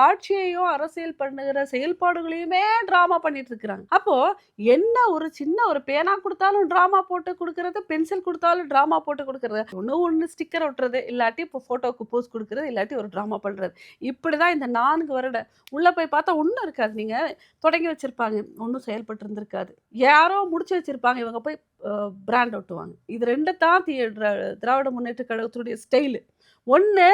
ஆட்சியையும், அரசியல் பண்ணுகிற செயல்பாடுகளையுமே ட்ராமா பண்ணிட்டு இருக்கிறாங்க. அப்போ என்ன ஒரு சின்ன ஒரு பேனா குடுத்தாலும் ட்ராமா போட்டு குடுக்குறது, பென்சில் குடுத்தாலும் ட்ராமா போட்டு குடுக்குறது. ஒண்ணு ஸ்டிக்கர் ஒட்டுறது, இல்லாட்டி இப்போ ஃபோட்டோக்கு போஸ் குடுக்குறது, இல்லாட்டி ஒரு ட்ராமா பண்றது. இப்படிதான் இந்த 4 வருடம். உள்ள போய் பார்த்தா ஒண்ணும் இருக்காது. நீங்க தொடங்கி வச்சிருப்பாங்க. ஒண்ணும் செயல்பட்டு இருந்திருக்காது. யாரோ முடிச்சு வச்சிருப்பாங்க. இவங்க போய் பிராண்ட் ஒட்டுவாங்க. இது 2 தான் திராவிட முன்னேற்ற கழகத்துடைய ஸ்டைலு. ஒண்ணு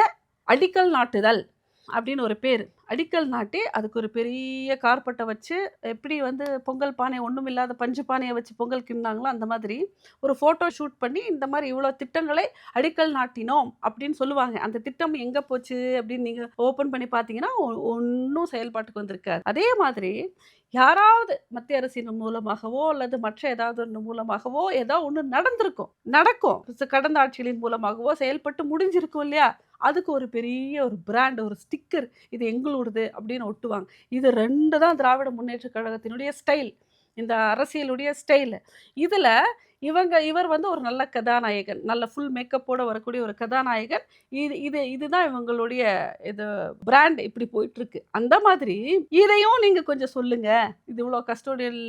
அடிக்கல் நாட்டுதல் அப்படின்னு ஒரு பேரு. அடிக்கல் நாட்டி, அதுக்கு ஒரு பெரிய கார்பெட்ட வச்சு, எப்படி வந்து பொங்கல் பானை ஒண்ணுமில்லாத பஞ்சு பானைய வச்சு பொங்கல் கிண்டுனாங்களோ, அந்த மாதிரி ஒரு ஃபோட்டோ ஷூட் பண்ணி, இந்த மாரி இவ்வளோ திட்டங்களை அடிக்கல் நாட்டினோம் அப்படின்னு சொல்லுவாங்க. அந்த திட்டம் எங்க போச்சு அப்படின்னு நீங்க ஓப்பன் பண்ணி பார்த்தீங்கன்னா, ஒண்ணும் செயல்பாட்டுக்கு வந்திருக்காது. அதே மாதிரி யாராவது மத்திய அரசின் மூலமாகவோ, அல்லது மற்ற ஏதாவது ஒண்ணு மூலமாகவோ, ஏதோ ஒண்ணு நடந்திருக்கும். நடக்கும். கடந்த ஆட்சிகளின் மூலமாகவோ செயல்பட்டு முடிஞ்சிருக்கும் இல்லையா? அதுக்கு ஒரு பெரிய ஒரு பிராண்ட், ஒரு ஸ்டிக்கர் இது எங்களோடது அப்படின்னு ஒட்டுவாங்க. இது 2 தான் திராவிட முன்னேற்ற கழகத்தினுடைய ஸ்டைல். இந்த அரசியலுடைய ஸ்டைலு. இதுல இவர் வந்து ஒரு நல்ல கதாநாயகன். நல்ல ஃபுல் மேக்கப்போட வரக்கூடிய ஒரு கதாநாயகன். இதுதான் இவங்களுடைய இது பிராண்ட் இப்படி போயிட்டுருக்கு. அந்த மாதிரி இதையும் நீங்க கொஞ்சம் சொல்லுங்க. இது இவ்வளோ கஸ்டோடியல்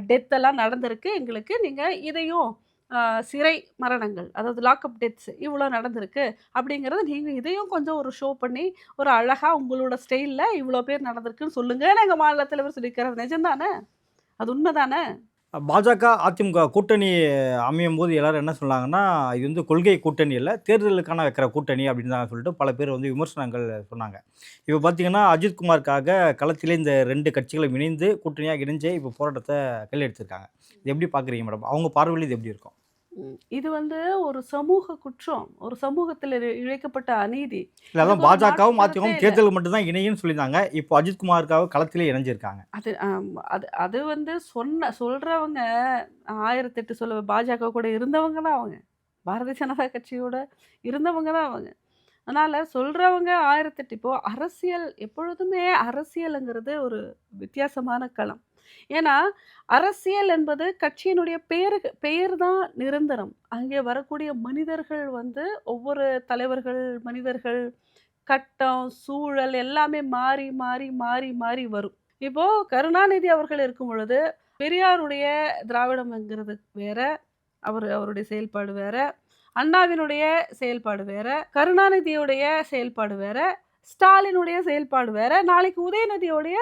டெத் எல்லாம் நடந்திருக்கு எங்களுக்கு. நீங்க இதையும் சிறை மரணங்கள், அதாவது லாக்அப் டெத்ஸ் இவ்வளோ நடந்திருக்கு அப்படிங்கிறத நீங்க இதையும் கொஞ்சம் ஒரு ஷோ பண்ணி, ஒரு அழகா உங்களோட ஸ்டைல்ல இவ்வளோ பேர் நடந்திருக்குன்னு சொல்லுங்கன்னு எங்க மாநில தலைவர் சொல்லியிருக்காரு. நிஜம் தானே? அது உண்ம தானே? பாஜக, அதிமுக கூட்டணி அமையும்போது எல்லாரும் என்ன சொன்னாங்கன்னா, இது வந்து கொள்கை கூட்டணி இல்ல, தேர்தலுக்கான வைக்கிற கூட்டணி அப்படின்னு தான் சொல்லிட்டு பல பேர் வந்து விமர்சனங்கள் சொன்னாங்க. இப்போ பார்த்தீங்கன்னா, அஜித்குமாருக்காக களத்திலே இந்த 2 கட்சிகளும் இணைந்து கூட்டணியா இணைஞ்சு இப்போ போராட்டத்த கையில எடுத்திருக்காங்க. இது எப்படி பார்க்குறீங்க மேடம்? அவங்க பார்வையில இது எப்படி இருக்கும்? இது வந்து ஒரு சமூக குற்றம். ஒரு சமூகத்தில இழைக்கப்பட்ட அநீதி. இல்ல அதான் இதுக்கு ஒரு மாற்று பாஜகவும், கருத்தே அதிமுகவும் இல்ல. தேர்தலுக்கு மட்டும் தான் இணையும்னு சொல்லியிருந்தாங்க. இப்போ அஜித் குமாருக்காக களத்திலே இணைஞ்சிருக்காங்க. அது வந்து சொல்றவங்க 1008 சொல்ல பாஜக கூட இருந்தவங்க தான் அவங்க. பாரதிய ஜனதா கட்சியோட இருந்தவங்க தான் அவங்க. அதனால சொல்றவங்க 1008 இப்போ அரசியல் எப்பொழுதுமே அரசியல்ங்கிறது ஒரு வித்தியாசமான களம். ஏன்னா, அரசியல் என்பது கட்சியினுடைய பெயர் தான் நிரந்தரம். அங்கே வரக்கூடிய மனிதர்கள் வந்து ஒவ்வொரு தலைவர்கள், மனிதர்கள், கட்டம், சூழல் எல்லாமே மாறி, மாறி, மாறி, மாறி வரும். இப்போ கருணாநிதி அவர்கள் இருக்கும் பொழுது, பெரியாருடைய திராவிடம்ங்கிறது வேற, அவருடைய செயல்பாடு வேற. அண்ணாவினுடைய செயல்பாடு வேற, கருணாநிதியுடைய செயல்பாடு வேற, ஸ்டாலினுடைய செயல்பாடு வேற, நாளைக்கு உதயநிதியுடைய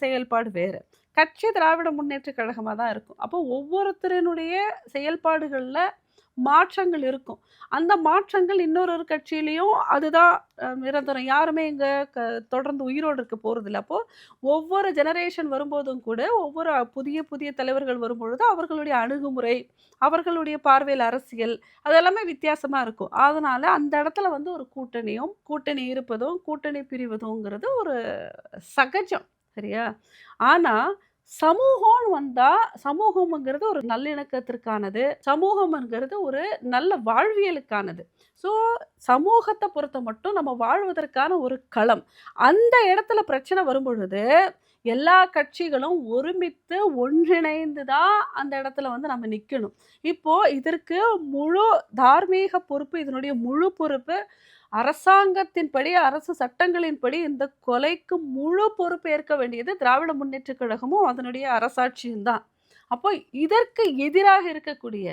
செயல்பாடு வேற. கட்சி திராவிட முன்னேற்றக் கழகமா தான் இருக்கும். அப்போ ஒவ்வொருத்தரினுடைய செயல்பாடுகள்ல மாற்றங்கள் இருக்கும். அந்த மாற்றங்கள் இன்னொரு கட்சியிலயும் அதுதான் நிரந்தரம். யாருமே இங்க க தொடர்ந்து உயிரோடு இருக்க போறதில்ல. அப்போ ஒவ்வொரு ஜெனரேஷன் வரும்போதும் கூட, ஒவ்வொரு புதிய புதிய தலைவர்கள் வரும்பொழுது, அவர்களுடைய அணுகுமுறை, அவர்களுடைய பார்வையில் அரசியல், அது எல்லாமே வித்தியாசமா இருக்கும். அதனால அந்த இடத்துல வந்து ஒரு கூட்டணி இருப்பதும், கூட்டணி பிரிவதுங்கிறது ஒரு சகஜம். சரியா? ஆனா, சமூகம்னு வந்தா, சமூகம்ங்கிறது ஒரு நல்லிணக்கத்திற்கானது. சமூகம்ங்கிறது ஒரு நல்ல வாழ்வியலுக்கானது. ஸோ, சமூகத்த பொறுத்த மட்டும் நம்ம வாழ்வதற்கான ஒரு களம். அந்த இடத்துல பிரச்சனை வரும்பொழுது, எல்லா கட்சிகளும் ஒருமித்து, ஒன்றிணைந்து தான் அந்த இடத்துல வந்து நம்ம நிக்கணும். இப்போ இதற்கு முழு தார்மீக பொறுப்பு, இதனுடைய முழு பொறுப்பு அரசாங்கத்தின்படி, அரசு சட்டங்களின்படி இந்த கொலைக்கு முழு பொறுப்பேற்க வேண்டியது திராவிட முன்னேற்றக் கழகமும், அதனுடைய அரசாட்சியும் தான். அப்போ இதற்கு எதிராக இருக்கக்கூடிய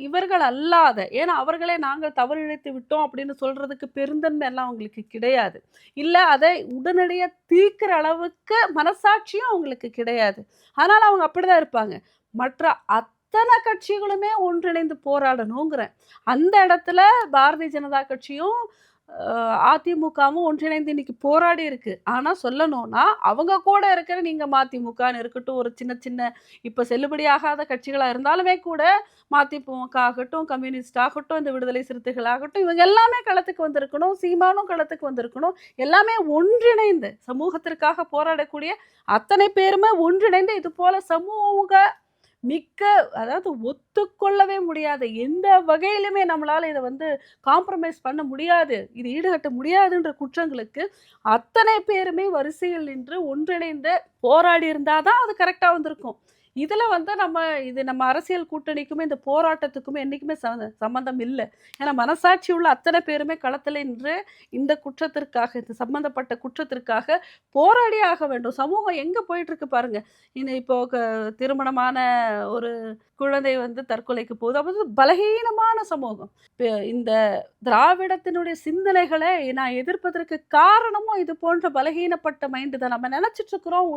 இவர்கள் அல்லாத ஏன்னா அவர்களே நாங்கள் தவறிழைத்து விட்டோம் அப்படின்னு சொல்றதுக்கு பெருந்தன்மை எல்லாம் அவங்களுக்கு கிடையாது. இல்ல அதை உடனடியா தீர்க்கிற அளவுக்கு மனசாட்சியும் அவங்களுக்கு கிடையாது. அதனால அவங்க அப்படிதான் இருப்பாங்க. மற்ற அத்தனை கட்சிகளுமே ஒன்றிணைந்து போராடணுங்கிறேன். அந்த இடத்துல பாரதிய ஜனதா கட்சியும் அதிமுகவும் ஒன்றிணைந்து இன்னைக்கு போராடி இருக்கு. ஆனா சொல்லணும்னா, அவங்க கூட இருக்கிற நீங்க மதிமுகன்னு இருக்கட்டும், ஒரு சின்ன சின்ன இப்ப செல்லுபடியாகாத கட்சிகளா இருந்தாலுமே கூட, மதிமுக ஆகட்டும், கம்யூனிஸ்ட் ஆகட்டும், இந்த விடுதலை சிறுத்தைகள் ஆகட்டும், இவங்க எல்லாமே களத்துக்கு வந்திருக்கணும். சீமானும் களத்துக்கு வந்திருக்கணும். எல்லாமே ஒன்றிணைந்து சமூகத்திற்காக போராடக்கூடிய அத்தனை பேருமே ஒன்றிணைந்து இது போல சமூக மிக்க அதாவது ஒத்துக்கொள்ளவே முடியாத எந்த வகையிலுமே நம்மளால இத வந்து காம்ப்ரமைஸ் பண்ண முடியாது. இது ஈடுகட்ட முடியாதுன்ற குற்றங்களுக்கு அத்தனை பேருமே வரிசையில் நின்று ஒன்றிணைந்து போராடி இருந்தா தான் அது கரெக்ட்டா வந்திருக்கும். இதுல வந்து நம்ம அரசியல் கூட்டணிக்குமே, இந்த போராட்டத்துக்குமே என்னைக்குமே சம்மந்தம் இல்ல. ஏன்னா மனசாட்சி உள்ள அத்தனை பேருமே களத்துல நின்று இந்த குற்றத்திற்காக, இந்த சம்பந்தப்பட்ட குற்றத்திற்காக போராடியே ஆக வேண்டும். சமூகம் எங்க போயிட்டு இருக்கு பாருங்க. இப்போ திருமணமான ஒரு குழந்தை வந்து தற்கொலைக்கு போகுது. அப்ப பலகீனமான சமூகம். இந்த திராவிடத்தினுடைய சிந்தனைகளை நான் எதிர்ப்பதற்கு காரணமும் இது போன்ற பலகீனப்பட்ட மைண்ட் தான். நம்ம நினைச்சிட்டு இருக்கிறோம்.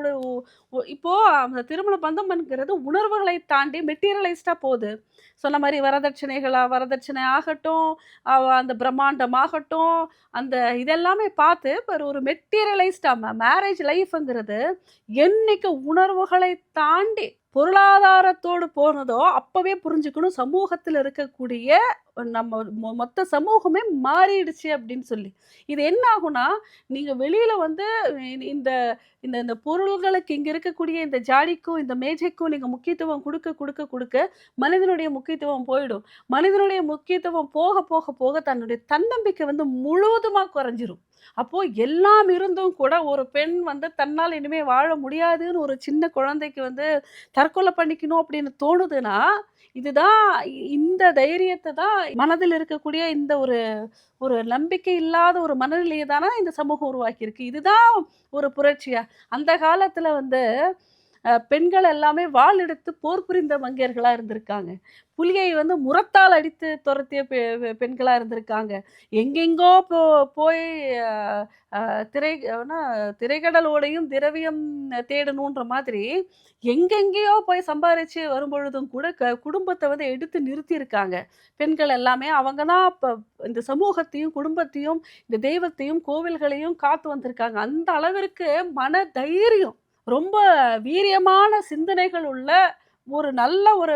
இப்போ அந்த திருமண பந்தம் என்கிறது உணர்வுகளை தாண்டி மெட்டீரியலைஸ்டா போகுது. சொன்ன மாரி வரதட்சணை ஆகட்டும், அந்த பிரம்மாண்டம் ஆகட்டும், அந்த இதெல்லாமே பார்த்து ஒரு மெட்டீரியலைஸ்டா மேரேஜ் லைஃப்ங்கிறது என்னைக்கு உணர்வுகளை தாண்டி பொருளாதாரத்தோடு போனதோ, அப்பவே புரிஞ்சுக்கணும் சமூகத்துல இருக்கக்கூடிய நம்ம மொத்த சமூகமே மாறிடுச்சு அப்படின்னு சொல்லி. இது என்ன ஆகும்னா, நீங்க வெளியில வந்து இந்த இந்த இந்த பொருள்களுக்கு இங்க இருக்கக்கூடிய இந்த ஜாடிக்கும், இந்த மேஜைக்கும் நீங்க முக்கியத்துவம் குடுக்க மனிதனுடைய முக்கியத்துவம் போயிடும். மனிதனுடைய முக்கியத்துவம் போக போக போக தன்னுடைய தன்னம்பிக்கை வந்து முழுவதுமா குறைஞ்சிரும். அப்போ எல்லாம் இருந்தும் கூட ஒரு பெண் வந்து தன்னால இனிமே வாழ முடியாதுன்னு ஒரு சின்ன குழந்தைக்கு வந்து தற்கொலை பண்ணிக்கணும் அப்படின்னு தோணுதுன்னா, இதுதான் இந்த தைரியத்த தான் மனதில் இருக்கக்கூடிய இந்த ஒரு ஒரு நம்பிக்கை இல்லாத ஒரு மனநிலைய தான இந்த சமூகம் உருவாக்கியிருக்கு. இதுதான் ஒரு புரட்சியா? அந்த காலத்துல வந்து பெண்கள் எல்லாமே வாள் எடுத்து போர் புரிந்த மங்கையர்களா இருந்திருக்காங்க. புலியை வந்து முறத்தால் அடித்து துரத்திய பெண்களா இருந்திருக்காங்க. எங்கெங்கோ போய் அ அ திரை திரைக்கடல் ஓடையும் திரவியம் தேடணுன்ற மாதிரி, எங்கெங்கேயோ போய் சம்பாரிச்சு வரும்பொழுதும் கூட குடும்பத்த வந்து எடுத்து நிறுத்தியிருக்காங்க. பெண்கள் எல்லாமே அவங்க தான் இந்த சமூகத்தையும், குடும்பத்தையும், இந்த தெய்வத்தையும், கோவில்களையும் காத்து வந்திருக்காங்க. அந்த அளவிற்கு மன தைரியம் ரொம்ப வீரியமான சிந்தனைகள் உள்ள ஒரு நல்ல ஒரு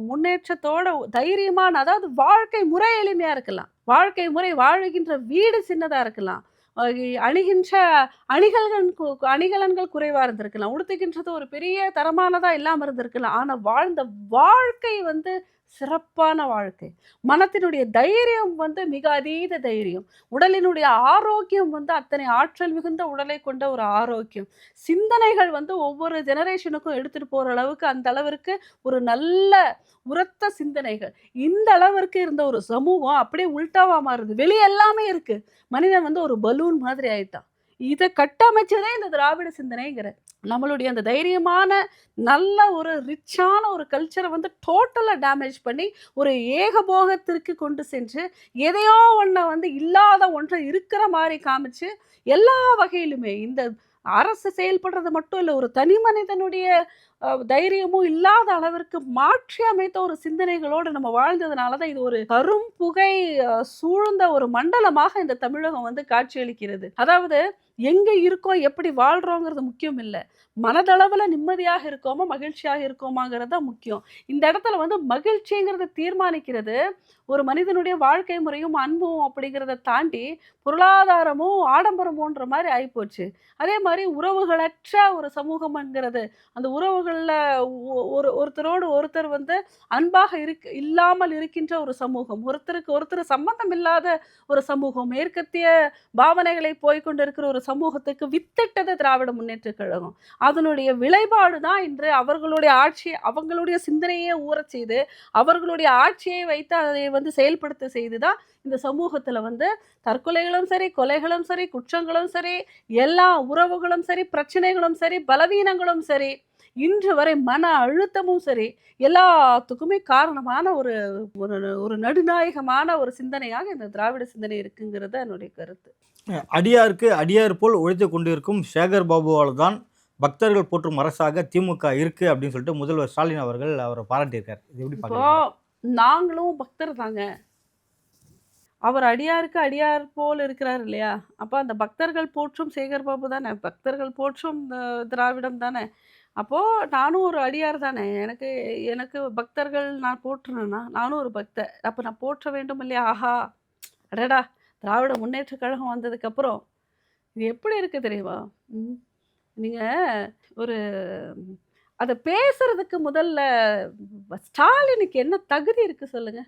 முன்னேற்றத்தோட தைரியமான, அதாவது வாழ்க்கை முறை எளிமையா இருக்கலாம். வாழ்க்கை முறை வாழுகின்ற வீடு சின்னதா இருக்கலாம். அ அணிகின்ற அணிகலன்கள் குறைவா இருந்திருக்கலாம். உடுத்துகின்றது ஒரு பெரிய தரமானதா இல்லாம இருந்திருக்கலாம். ஆனா வாழ்ந்த வாழ்க்கை வந்து சிறப்பான வாழ்க்கை. மனத்தினுடைய தைரியம் வந்து மிக அதீத தைரியம். உடலினுடைய ஆரோக்கியம் வந்து அத்தனை ஆற்றல் மிகுந்த உடலை கொண்ட ஒரு ஆரோக்கியம். சிந்தனைகள் வந்து ஒவ்வொரு ஜெனரேஷனுக்கும் எடுத்துட்டு போற அளவுக்கு அந்த அளவிற்கு ஒரு நல்ல உரத்த சிந்தனைகள். இந்த அளவிற்கு இருந்த ஒரு சமூகம் அப்படியே உல்டாவா மாறுது. வெளிய எல்லாமே இருக்கு. மனிதன் வந்து ஒரு பலூன் மாதிரி ஆயிட்டான். இத கட்டமைச்சதே இந்த திராவிட சிந்தனைங்கிறேன். நம்மளுடைய அந்த தைரியமான, நல்ல ஒரு ரிச்சான ஒரு கல்ச்சர வந்து டோட்டலா டேமேஜ் பண்ணி, ஒரு ஏகபோகத்திற்கு கொண்டு சென்று, எதையோ ஒண்ண வந்து இல்லாத ஒன்ற இருக்கிற மாரி காமிச்சு, எல்லா வகையிலுமே இந்த அரசு செயல்படுறது மட்டும் இல்ல, ஒரு தனி மனிதனுடைய தைரியமும் இல்லாத அளவிற்கு மாற்றி அமைத்த ஒரு சிந்தனைகளோடு நம்ம வாழ்ந்ததுனால தான் இது ஒரு கரும்புகை சூழ்ந்த ஒரு மண்டலமாக இந்த தமிழகம் வந்து காட்சியளிக்கிறது. அதாவது எங்க இருக்கோம், எப்படி வாழ்றோங்கிறது முக்கியம் இல்ல. மனதளவுல நிம்மதியாக இருக்கோமா, மகிழ்ச்சியாக இருக்கோமாங்கிறது தான் முக்கியம். இந்த இடத்துல வந்து மகிழ்ச்சிங்கிறத தீர்மானிக்கிறது, ஒரு மனிதனுடைய வாழ்க்கை முறையும், அன்பும் அப்படிங்கிறத தாண்டி பொருளாதாரமும், ஆடம்பரமுன்ற மாரி ஆயிப்போச்சு. அதே மாரி உறவுகளற்ற ஒரு சமூகம்ங்கிறது, அந்த உறவுகள்ல ஒருத்தரோடு ஒருத்தர் வந்து அன்பாக இல்லாமல் இருக்கின்ற ஒரு சமூகம். ஒருத்தருக்கு ஒருத்தர் சம்மந்தம் இல்லாத ஒரு சமூகம். மேற்கத்திய பாவனைகளை போய்க்கொண்டிருக்கிற ஒரு சமூகத்துக்கு வித்திட்டது திராவிட முன்னேற்றக் கழகம். அதனுடைய விளைபாடு தான் இன்று அவர்களுடைய ஆட்சி, அவங்களுடைய சிந்தனையே ஊறச் செய்து, அவர்களுடைய ஆட்சியை வைத்து அதை வந்து செயல்படுத்த செய்து தான் இந்த சமூகத்துல வந்து தற்கொலைகளும் சரி, கொலைகளும் சரி, குற்றங்களும் சரி, எல்லா உறவுகளும் சரி, பிரச்சனைகளும் சரி, பலவீனங்களும் சரி, இன்று வரை மன அழுத்தமும் சரி, எல்லாத்துக்குமே காரணமான ஒரு ஒரு ஒரு நடுநாயகமான ஒரு சிந்தனையாக இந்த திராவிட சிந்தனை இருக்குங்கிறது என்னுடைய கருத்து. அடியாருக்கு அடியார் போல் உழைத்துக் கொண்டிருக்கும் சேகர் பாபுவால் தான் பக்தர்கள் போற்றும் அரசாக திமுக இருக்கு அப்படின்னு சொல்லிட்டு முதல்வர் ஸ்டாலின் அவர்கள் அவரை பாராட்டியிருக்காரு. இது எப்படி இப்போ பார்க்குறீங்க? நாங்களும் பக்தர் தாங்க. அவர் அடியாருக்கு அடியார் போல் இருக்கிறார் இல்லையா? அப்ப அந்த பக்தர்கள் போற்றும் சேகர் பாபு தானே. பக்தர்கள் போற்றும் திராவிடம் தானே. அப்போ நானும் ஒரு அடியார் தானே. எனக்கு எனக்கு பக்தர்கள் நான் போற்றுனேன்னா, நானும் ஒரு பக்தர். அப்ப நான் போற்ற வேண்டும் இல்லையா? ஆஹா! அடடா! திராவிட முன்னேற்றக் கழகம் வந்ததுக்கப்புறம், இது எப்படி இருக்கு தெரியுமா? ம். நீங்க ஒரு அத பேசுறதுக்கு முதல்ல ஸ்டாலினுக்கு என்ன தகுதி இருக்கு சொல்லுங்க?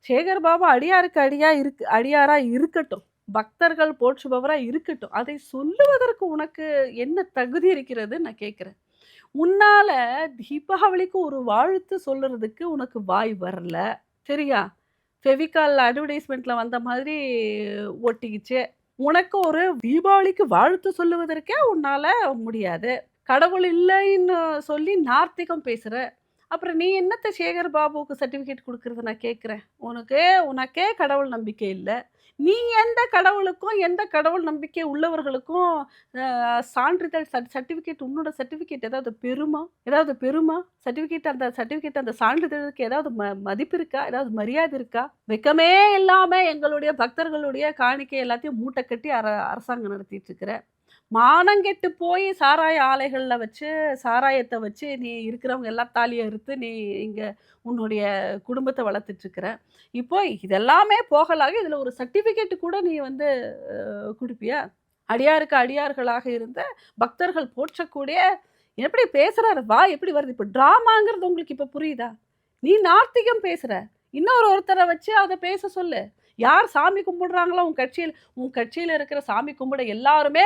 சேகர் பாபு அடியாருக்கு அடியாரா இருக்கட்டும். பக்தர்கள் போற்றுபவரா இருக்கட்டும். அதை சொல்லுவதற்கு உனக்கு என்ன தகுதி இருக்கிறது நான் கேட்கிறேன். உன்னால தீபாவளிக்கு ஒரு வாழ்த்து சொல்றதுக்கு உனக்கு வாய் வரல. சரியா? ஃபெவிகால் அட்வர்டைஸ்மென்ட்ல வந்த மாதிரி ஒட்டிக்கிச்சு. உனக்கு ஒரு தீபாவளிக்கு வாழ்த்து சொல்லுவதற்கே உன்னால முடியாது. கடவுள் இல்லைன்னு சொல்லி நாத்திகம் பேசுற. அப்புறம் நீ என்னத்த சேகர் பாபுவுக்கு சர்டிஃபிகேட் குடுக்குறது நான் கேட்கிறேன். உனக்கே கடவுள் நம்பிக்கை இல்ல. நீ எந்த கடவுளுக்கும், எந்த கடவுள் நம்பிக்கை உள்ளவர்களுக்கும் சான்றிதழ் சர்டிஃபிகேட் உன்னோட சர்டிஃபிகேட் ஏதாவது பெறுமா? ஏதாவது பெறுமா? சர்டிஃபிகேட் அந்த சான்றிதழுக்கு ஏதாவது மதிப்பு இருக்கா? ஏதாவது மரியாதை இருக்கா? வெட்கமே இல்லாம எங்களுடைய பக்தர்களுடைய காணிக்கை எல்லாத்தையும் மூட்டை கட்டி அரசாங்கம் நடத்திட்டு இருக்கிற. மானங்கெட்டு போய் சாராய ஆலைகள்ல வச்சு, சாராயத்த வச்சு நீ இருக்கிறவங்க எல்லாம் தாலிய அறுத்து, நீ இங்க உன்னுடைய குடும்பத்த வளர்த்துட்டு இருக்கிற. இப்போ இதெல்லாமே போகலாக இதில ஒரு சர்டிஃபிகேட் கூட நீ வந்து குடுப்பியா? அடியாருக்கு அடியார்களாக இருந்த பக்தர்கள் போற்றக்கூடிய எப்படி பேசுறாரு? எப்படி வருது? இப்ப டிராமாங்கிறது உங்களுக்கு இப்ப புரியுதா? நீ நாத்திகம் பேசுற. ஒருத்தர வச்சு அத பேச சொல்லு. யார் சாமி கும்பிடுறாங்களோ உன் கட்சியில இருக்கிற சாமி கும்பிட எல்லாருமே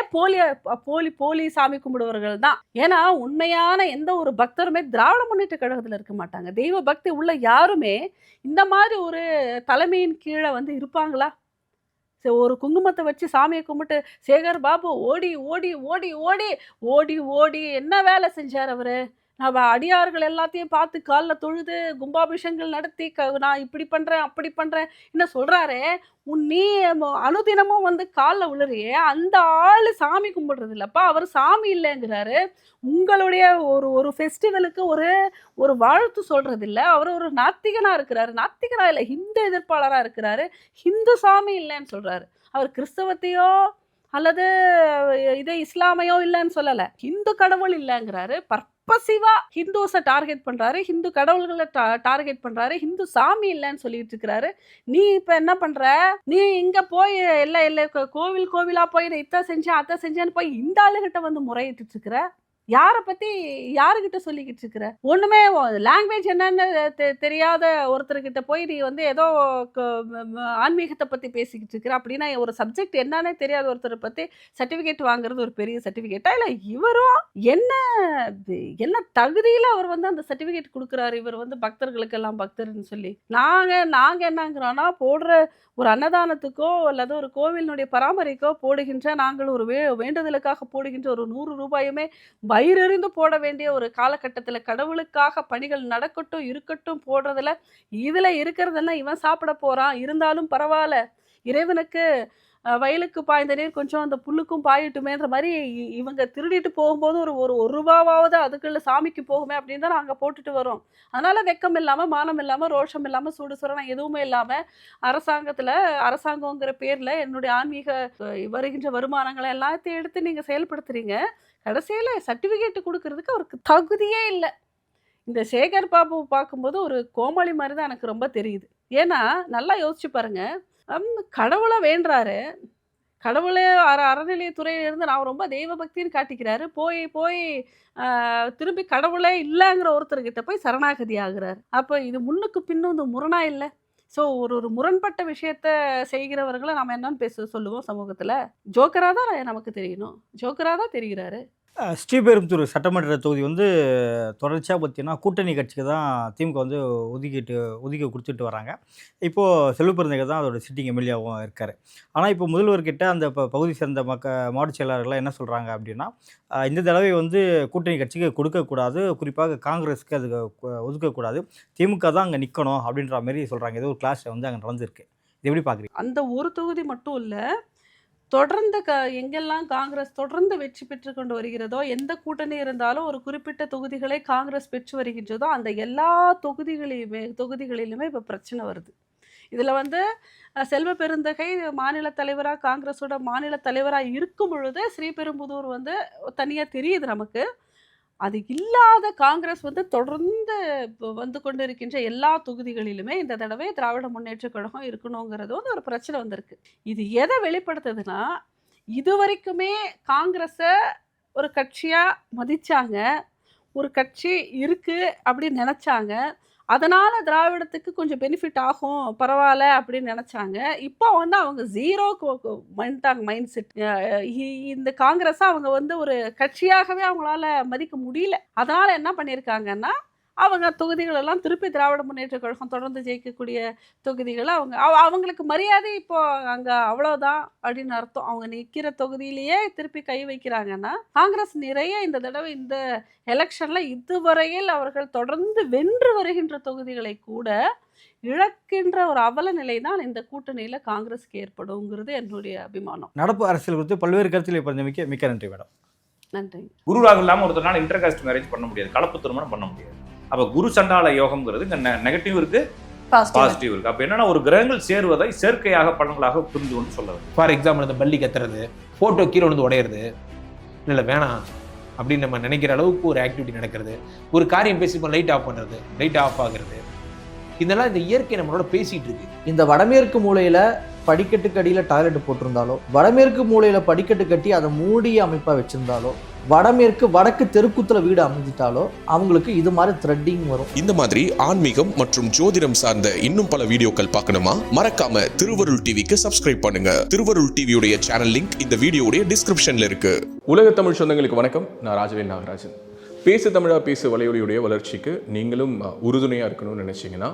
போலி சாமி கும்பிடுவர்கள் தான். ஏன்னா, உண்மையான எந்த ஒரு பக்தருமே திராவிட முன்னேற்றக் கழகத்துல இருக்க மாட்டாங்க. தெய்வ பக்தி உள்ள யாருமே இந்த மாதிரி ஒரு தலைமையின் கீழ வந்து இருப்பாங்களா? ஒரு குங்குமத்த வச்சு சாமிய கும்பிட்டு, சேகர் பாபு ஓடி, ஓடி, ஓடி, ஓடி, ஓடி, ஓடி என்ன வேலை செஞ்சாரு அவரு? நம்ம அடியார்கள் எல்லாத்தையும் பார்த்து கால்ல தொழுது, கும்பாபிஷேகங்கள் நடத்தி, நான் இப்படி பண்றேன், அப்படி பண்றேன் என்ன சொல்றாரே, நீ அனுதினமும் வந்து கால்ல விழுறியே, அந்த ஆளு சாமி கும்பிடுறது இல்லப்பா. அவரு சாமி இல்லங்கிறாரு. உங்களுடைய ஒரு ஒரு ஃபெஸ்டிவலுக்கு ஒரு வாழ்த்து சொல்றது இல்ல. அவரு ஒரு நாத்திகனா இருக்கிறாரு. நாத்திகனா இல்ல, ஹிந்து எதிர்ப்பாளரா இருக்கிறாரு. ஹிந்து சாமி இல்லன்னு சொல்றாரு. அவர் கிறிஸ்தவத்தையோ அல்லது இஸ்லாமையோ இல்லன்னு சொல்லல. ஹிந்து கடவுள் இல்லங்கிறாரு. பர்பசிவா ஹிந்துஸை டார்கெட் பண்றாரு, ஹிந்து கடவுள்களை டார்கெட் பண்றாரு, ஹிந்து சாமி இல்லைன்னு சொல்லிட்டு இருக்கிறாரு. நீ இப்ப என்ன பண்ற? நீ இங்க போய் கோவில் கோவிலா போய் நான் இதை செஞ்சேன் அதை செஞ்சேன்னு போய் இந்த ஆளுகிட்ட வந்து முறையிட்டு இருக்கிற. யாரை பத்தி யாருகிட்ட சொல்லிக்கிட்டு இருக்கிற? ஒண்ணுமே லாங்குவேஜ் என்னன்னு தெரியாத ஒருத்தர்கிட்ட போய் நீ வந்து ஏதோ ஆன்மீகத்தை பத்தி பேசிக்கிட்டு இருக்கிற. அப்படின்னா ஒரு சப்ஜெக்ட் என்னன்னே தெரியாத ஒருத்தரை பத்தி சர்டிபிகேட் வாங்குறது ஒரு பெரிய சர்டிபிகேட்டா? இல்ல இவரும் என்ன என்ன தகுதியில அவர் வந்து அந்த சர்டிபிகேட் கொடுக்குறாரு? இவர் வந்து பக்தர்களுக்கெல்லாம் பக்தர்னு சொல்லி நாங்க என்னங்கிறோம்னா, போடுற ஒரு அன்னதானத்துக்கோ அல்லது ஒரு கோவிலினுடைய பராமரிக்கோ போடுகின்ற நாங்கள் ஒரு வேண்டுதலுக்காக போடுகின்ற ஒரு 100 ரூபாயுமே வயிறெறிந்து போட வேண்டிய ஒரு காலகட்டத்துல கடவுளுக்காக பணிகள் நடக்கட்டும் இருக்கட்டும் போடுறதுல இதுல இருக்கிறதெல்லாம் இவன் சாப்பிட போறான். இருந்தாலும் பரவாயில்ல, இறைவனுக்கு வயலுக்கு பாய்ந்த நீர் கொஞ்சம் அந்த புல்லுக்கும் பாயட்டுமேன்ற மாதிரி இவங்க திருடிட்டு போகும்போது ஒரு ஒரு ஒரு ரூபாவாவது அதுக்குள்ள சாமிக்கு போகுமே அப்படின்னு தான் நாங்கள் போட்டுட்டு வரோம். அதனால வெக்கம் இல்லாமல், மானம் இல்லாமல், ரோஷம் இல்லாமல், சூடு சுரணம் எதுவுமே இல்லாமல் அரசாங்கங்கிற பேரில் என்னுடைய ஆன்மீக வருகின்ற வருமானங்களை எல்லாத்தையும் எடுத்து நீங்கள் செயல்படுத்துறீங்க. கடைசியில் சர்டிஃபிகேட் கொடுக்கறதுக்கு அவருக்கு தகுதியே இல்லை. இந்த சேகர் பாபு பார்க்கும்போது ஒரு கோமாளி மாதிரி தான் எனக்கு ரொம்ப தெரியுது. ஏன்னா நல்லா யோசிச்சு பாருங்க, கடவுளை வேண்டுறாரு, கடவுளே அறநிலையத்துறையிலிருந்து நான் ரொம்ப தெய்வ பக்தின்னு காட்டிக்கிறாரு. போய் போய் திரும்பி கடவுளே இல்லைங்கிற ஒருத்தர்கிட்ட போய் சரணாகதி ஆகுறாரு. அப்போ இது முன்னுக்கு பின்னும் இந்த முரணா இல்லை? ஸோ ஒரு முரண்பட்ட விஷயத்த செய்கிறவர்களை நம்ம என்னன்னு சொல்லுவோம் சமூகத்தில்? ஜோக்கராக தான் நமக்கு தெரியணும், ஜோக்கராக தான் தெரிகிறாரு. ஸ்ரீபெரும்புத்தூர் சட்டமன்ற தொகுதி வந்து தொடர்ச்சியாக பார்த்தீங்கன்னா கூட்டணி கட்சிக்கு தான் திமுக வந்து ஒதுக்கி கொடுத்துட்டு வராங்க. இப்போது செல்வப்பிறந்தகை தான் அதோட சிட்டிங் எம்எல்ஏவும் இருக்கார். ஆனால் இப்போ முதல்வர்கிட்ட அந்த பகுதி சேர்ந்த மாவட்ட செயலாளர்கள்லாம் என்ன சொல்கிறாங்க அப்படின்னா, இந்த தடவை வந்து கூட்டணி கட்சிக்கு கொடுக்கக்கூடாது, குறிப்பாக காங்கிரஸுக்கு அதுக்கு ஒதுக்கக்கூடாது, திமுக தான் அங்கே நிற்கணும் அப்படின்ற மாதிரி சொல்கிறாங்க. ஏதோ ஒரு கிளாஸ் வந்து அங்கே நடந்திருக்கு. இது எப்படி பார்க்குறீங்க? அந்த ஒரு தொகுதி மட்டும் இல்லை, தொடர்ந்து எங்கெல்லாம் காங்கிரஸ் தொடர்ந்து வெற்றி பெற்று கொண்டு வருகிறதோ, எந்த கூட்டணி இருந்தாலும் ஒரு குறிப்பிட்ட தொகுதிகளை காங்கிரஸ் பெற்று வருகின்றதோ அந்த எல்லா தொகுதிகளிலுமே இப்போ பிரச்சனை வருது. இதில் வந்து செல்வ பெருந்தகை மாநில தலைவராக, காங்கிரஸோட மாநில தலைவராக இருக்கும் பொழுது ஸ்ரீபெரும்புதூர் வந்து தனியாக தெரியுது நமக்கு. அது இல்லாத காங்கிரஸ் வந்து தொடர்ந்து வந்து கொண்டு இருக்கின்ற எல்லா தொகுதிகளிலுமே இந்த தடவை திராவிட முன்னேற்ற கழகம் இருக்கணுங்கிறது வந்து ஒரு பிரச்சனை வந்திருக்கு. இது எதை வெளிப்படுத்துதுன்னா, இதுவரைக்குமே காங்கிரஸை ஒரு கட்சியாக மதிச்சாங்க, ஒரு கட்சி இருக்கு அப்படின்னு நினச்சாங்க, அதனால் திராவிடத்துக்கு கொஞ்சம் பெனிஃபிட் ஆகும் பரவாயில்ல அப்படின்னு நினச்சாங்க. இப்போ வந்து அவங்க ஜீரோக்கு வந்துட்டாங்க மைண்ட் செட். இந்த காங்கிரஸை அவங்க வந்து ஒரு கட்சியாகவே அவங்களால மதிக்க முடியல. அதனால் என்ன பண்ணியிருக்காங்கன்னா, அவங்க தொகுதிகளெல்லாம் திருப்பி திராவிட முன்னேற்ற கழகம் தொடர்ந்து ஜெயிக்கக்கூடிய தொகுதிகளை அவங்களுக்கு மரியாதை இப்போ அங்கே அவ்வளோதான் அப்படின்னு அர்த்தம். அவங்க நிற்கிற தொகுதியிலேயே திருப்பி கை வைக்கிறாங்கன்னா, காங்கிரஸ் நிறைய இந்த தடவை இந்த எலெக்ஷனில் இதுவரையில் அவர்கள் தொடர்ந்து வென்று வருகின்ற தொகுதிகளை கூட இழக்கின்ற ஒரு அவல நிலை தான் இந்த கூட்டணியில் காங்கிரஸுக்கு ஏற்படுங்கிறது என்னுடைய அபிமானம். நடப்பு அரசியல் குறித்து பல்வேறு கருத்தில் பகிர்ந்தமைக்கு மிக்க நன்றி மேடம். நன்றி. குரு ராகு இல்லாமல் ஒருத்தனால இன்டர் காஸ்ட் மேரேஜ் பண்ண முடியாது, கலப்பு திருமணம் பண்ண முடியாது. அப்போ குரு சண்டால யோகம்ங்கிறது இங்கே நெகட்டிவ் இருக்கு, பாசிட்டிவ் இருக்கு. அப்போ என்னன்னா, ஒரு கிரகங்கள் சேருவதை சேர்க்கையாக பலன்களாக புரிந்து கொண்டு சொல்ல வேண்டும். ஃபார் எக்ஸாம்பிள் இந்த பள்ளி கத்துறது, ஃபோட்டோ கீழே வந்து உடையிறது, இல்லை வேணாம் அப்படின்னு நம்ம நினைக்கிற அளவுக்கு ஒரு ஆக்டிவிட்டி நடக்கிறது, ஒரு காரியம் பேசி லைட் ஆஃப் பண்ணுறது, லைட் ஆஃப் ஆகிறது, இதெல்லாம் இந்த இயற்கை நம்மளோட பேசிகிட்டு இருக்கு. இந்த வடமேற்கு மூலையில் படிக்கட்டுக்கு அடியில் டாய்லெட் போட்டிருந்தாலோ, வடமேற்கு மூலையில் படிக்கட்டு கட்டி அதை மூடிய அமைப்பாக வச்சுருந்தாலோ, வடக்கு தெருக்குத்துல வீடு அமைஞ்சிட்டாலோ அவங்களுக்கு இது மாதிரி த்ரெட்டிங் வரும். இந்த மாதிரி ஆன்மீகம் மற்றும் ஜோதிடம் சார்ந்த இன்னும் பல வீடியோக்கள் பார்க்கணுமா? மறக்காம திருவருள் டிவிக்கு சப்ஸ்கிரைப் பண்ணுங்க. திருவருள் டிவியுடைய சேனல் லிங்க் இந்த வீடியோடைய டிஸ்கிரிப்ஷன்ல இருக்கு. உலக தமிழ் சொந்தங்களுக்கு வணக்கம். நான் ராஜவேல் நாகராஜன். பேசு தமிழா பேசு வலையொலியுடைய வளர்ச்சிக்கு நீங்களும் உறுதுணையாக இருக்கணும்னு நினச்சிங்கன்னா,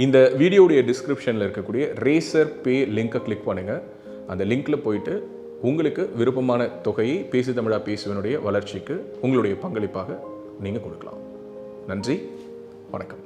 இந்த வீடியோடைய டிஸ்கிரிப்ஷனில் இருக்கக்கூடிய ரேசர் பே லிங்கை கிளிக் பண்ணுங்கள். அந்த லிங்க்கில் போயிட்டு உங்களுக்கு விருப்பமான தொகையை பேசு தமிழா பேசுவனுடைய வளர்ச்சிக்கு உங்களுடைய பங்களிப்பாக நீங்கள் கொடுக்கலாம். நன்றி, வணக்கம்.